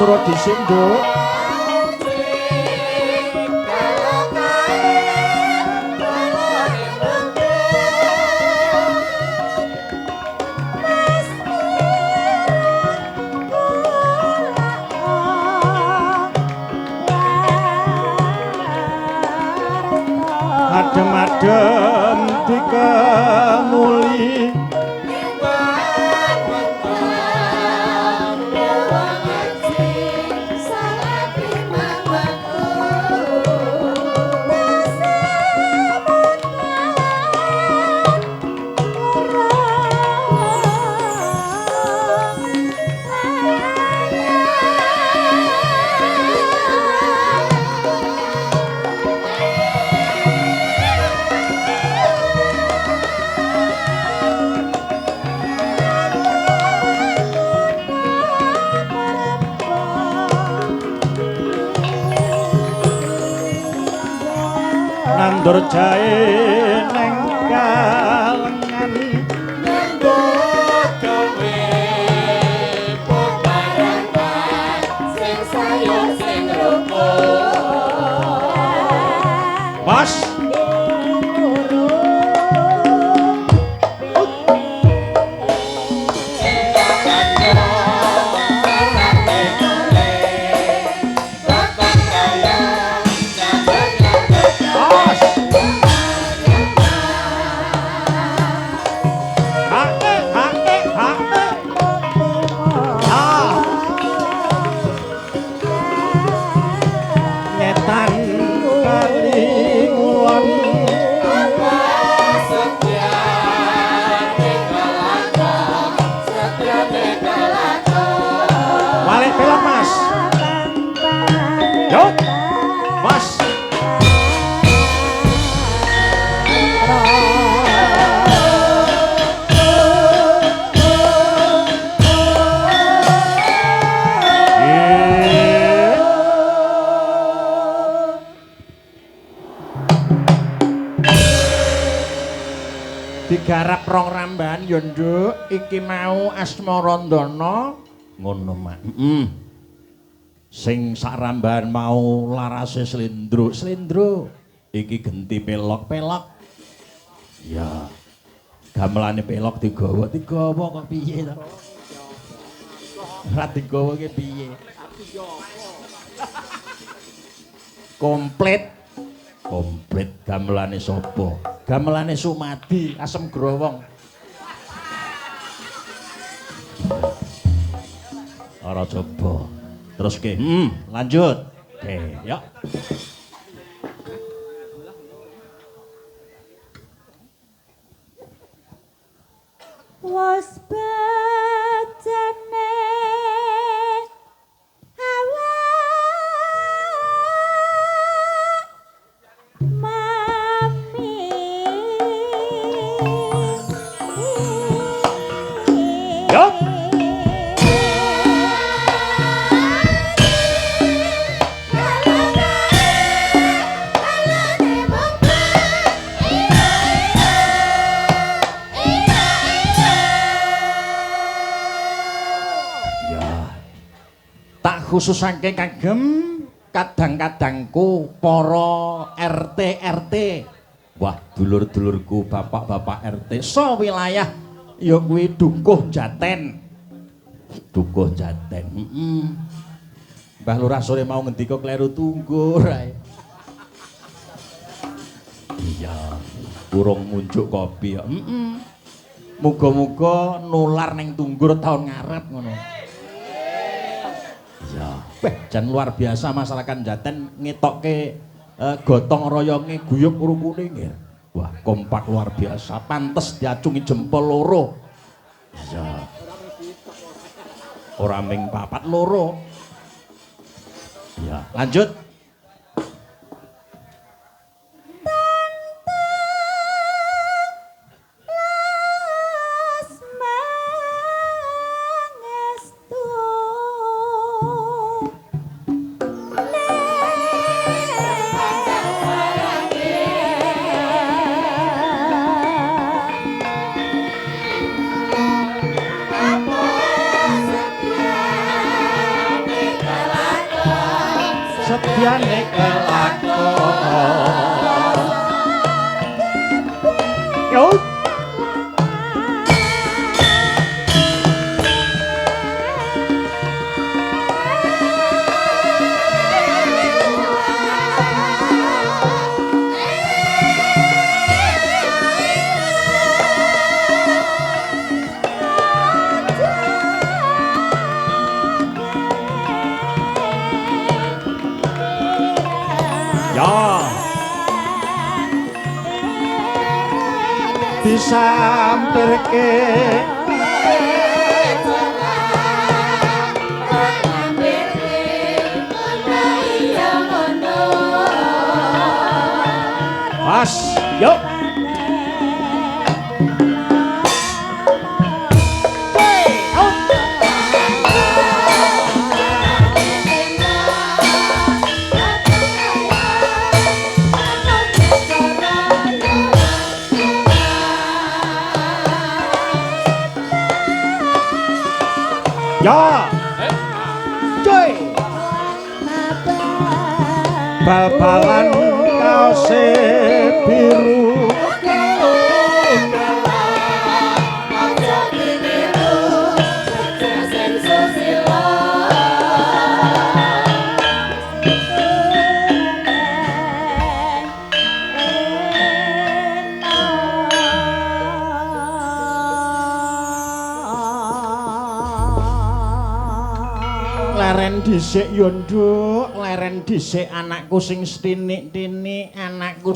matur dhisin, Nduk. Adem-adem dikemuli nandur jahe neng kalengan nyambut gawe bebarengan sing sayang sing rukun Mas digarap rong ramban ya Nduk iki mau Asmarandana ngono mak sing sak ramban mau larase slendro iki genti pelok ya gamelane pelok digawa kok piye to ora digawa ki piye komplit gamelane sapa? Gamelane Sumadi, Asem Growong. Ora coba. Teruske. Lanjut. Oke, yuk. Was bajane khususake kagem kadang-kadangku para RT. Wah, dulur-dulurku, bapak-bapak RT so wilayah ya kuwi Dukuh Jaten. Mbah Lurah sore mau ngendika kleru tunggur ae. Iya, urung munjuk kopi ya. Muga-muga nular ning tunggur taun ngarep ngono. Ya, jan luar biasa masyarakat Jaten ngetokke gotong royonge guyub rukune nggih. Wah, kompak luar biasa, pantes diacungi jempol loro. Ya. Ora ming papat loro. Ya, lanjut. sedyane kelakon. Yo. Ya disampirke Mas, yuk. Ya. Cuy. Bal-balan kaose biru. Leren dhisik yo nduk, leren dhisik anakku sing stinik-tinik, anakku